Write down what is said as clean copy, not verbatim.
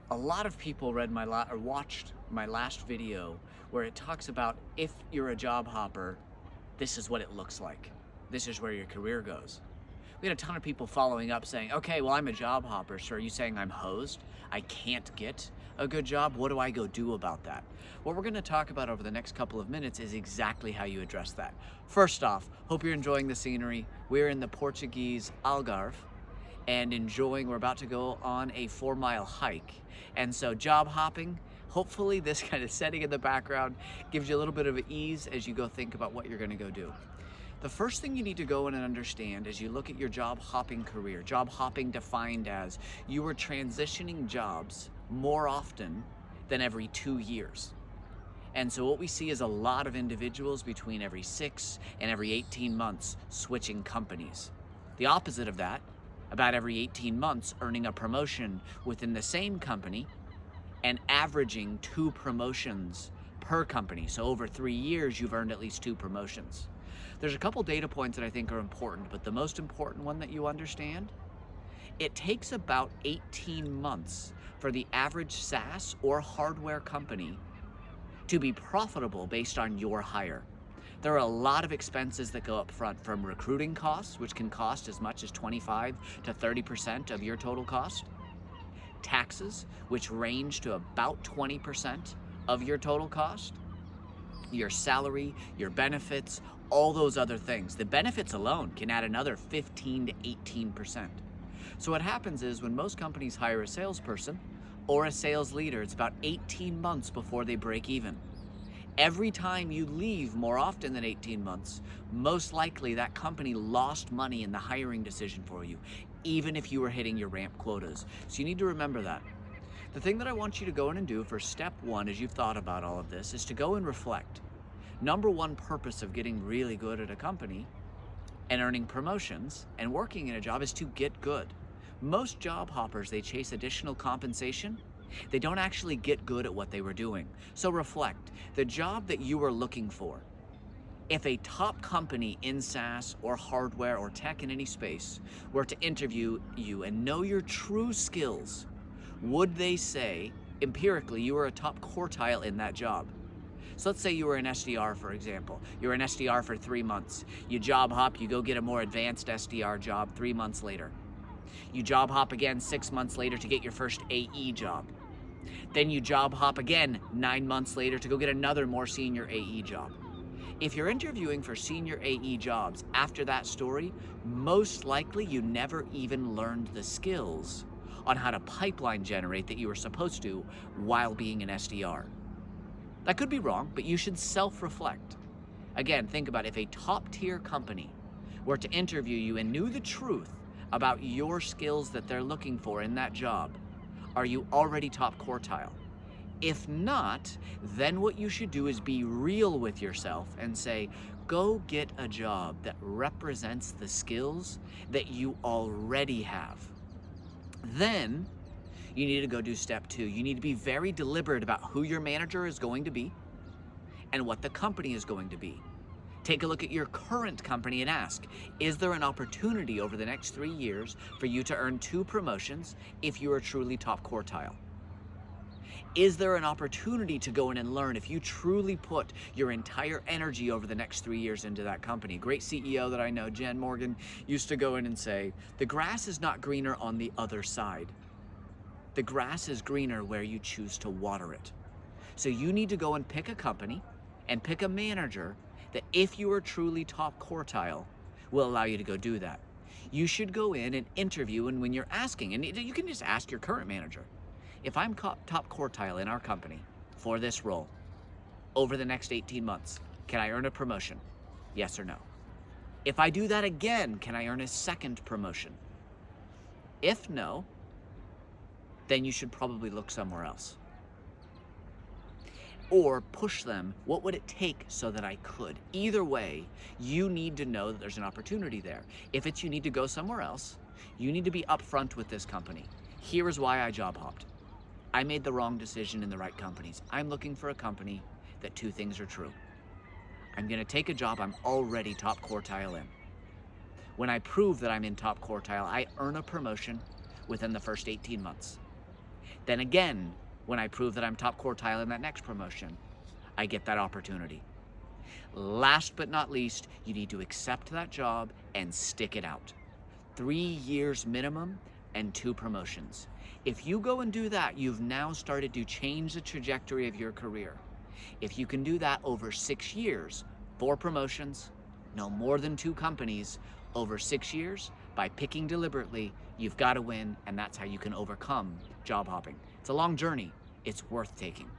A lot of people read or watched my last video where it talks about if you're a job hopper, this is what it looks like. This is where your career goes. We had a ton of people following up saying, okay, well, I'm a job hopper, so are you saying I'm hosed? I can't get a good job? What do I go do about that? What we're gonna talk about over the next couple of minutes is exactly how you address that. First off, hope you're enjoying the scenery. We're in the Portuguese Algarve and we're about to go on a 4-mile hike. And so job hopping, hopefully this kind of setting in the background gives you a little bit of ease as you go think about what you're gonna go do. The first thing you need to go in and understand as you look at your job hopping career, job hopping defined as you are transitioning jobs more often than every 2 years. And so what we see is a lot of individuals between every 6 and every 18 months switching companies. The opposite of that, about every 18 months earning a promotion within the same company and averaging 2 promotions per company. So over 3 years, you've earned at least 2 promotions. There's a couple data points that I think are important, but the most important one that you understand, it takes about 18 months for the average SaaS or hardware company to be profitable based on your hire. There are a lot of expenses that go up front, from recruiting costs, which can cost as much as 25 to 30% of your total cost, taxes, which range to about 20% of your total cost, your salary, your benefits, all those other things. The benefits alone can add another 15 to 18%. So what happens is when most companies hire a salesperson or a sales leader, it's about 18 months before they break even. Every time you leave more often than 18 months, most likely that company lost money in the hiring decision for you, even if you were hitting your ramp quotas. So you need to remember that. The thing that I want you to go in and do for step 1, as you've thought about all of this, is to go and reflect. Number 1 purpose of getting really good at a company and earning promotions and working in a job is to get good. Most job hoppers, they chase additional compensation. They don't actually get good at what they were doing. So reflect, the job that you are looking for, if a top company in SaaS or hardware or tech in any space were to interview you and know your true skills, would they say, empirically, you are a top quartile in that job? So let's say you were an SDR, for example. You're an SDR for 3 months. You job hop, you go get a more advanced SDR job 3 months later. You job hop again 6 months later to get your first AE job. Then you job hop again 9 months later to go get another more senior AE job. If you're interviewing for senior AE jobs after that story, most likely you never even learned the skills on how to pipeline generate that you were supposed to while being an SDR. That could be wrong, but you should self-reflect. Again, think about if a top-tier company were to interview you and knew the truth about your skills that they're looking for in that job, are you already top quartile? If not, then what you should do is be real with yourself and say, go get a job that represents the skills that you already have. Then you need to go do step 2. You need to be very deliberate about who your manager is going to be and what the company is going to be. Take a look at your current company and ask, is there an opportunity over the next 3 years for you to earn 2 promotions if you are truly top quartile? Is there an opportunity to go in and learn if you truly put your entire energy over the next 3 years into that company? A great CEO that I know, Jen Morgan, used to go in and say, the grass is not greener on the other side. The grass is greener where you choose to water it. So you need to go and pick a company and pick a manager that, if you are truly top quartile, will allow you to go do that. You should go in and interview, and when you're asking, and you can just ask your current manager, if I'm top quartile in our company for this role over the next 18 months, can I earn a promotion? Yes or no? If I do that again, can I earn a second promotion? If no, then you should probably look somewhere else. Or push them, what would it take so that I could? Either way, you need to know that there's an opportunity there. If it's you need to go somewhere else, you need to be upfront with this company. Here is why I job hopped. I made the wrong decision in the right companies. I'm looking for a company that 2 things are true. I'm gonna take a job I'm already top quartile in. When I prove that I'm in top quartile, I earn a promotion within the first 18 months. Then again, when I prove that I'm top quartile in that next promotion, I get that opportunity. Last but not least, you need to accept that job and stick it out. 3 years minimum and 2 promotions. If you go and do that, you've now started to change the trajectory of your career. If you can do that over 6 years, 4 promotions, no more than 2 companies, over 6 years, by picking deliberately, you've got to win, and that's how you can overcome job hopping. It's a long journey. It's worth taking.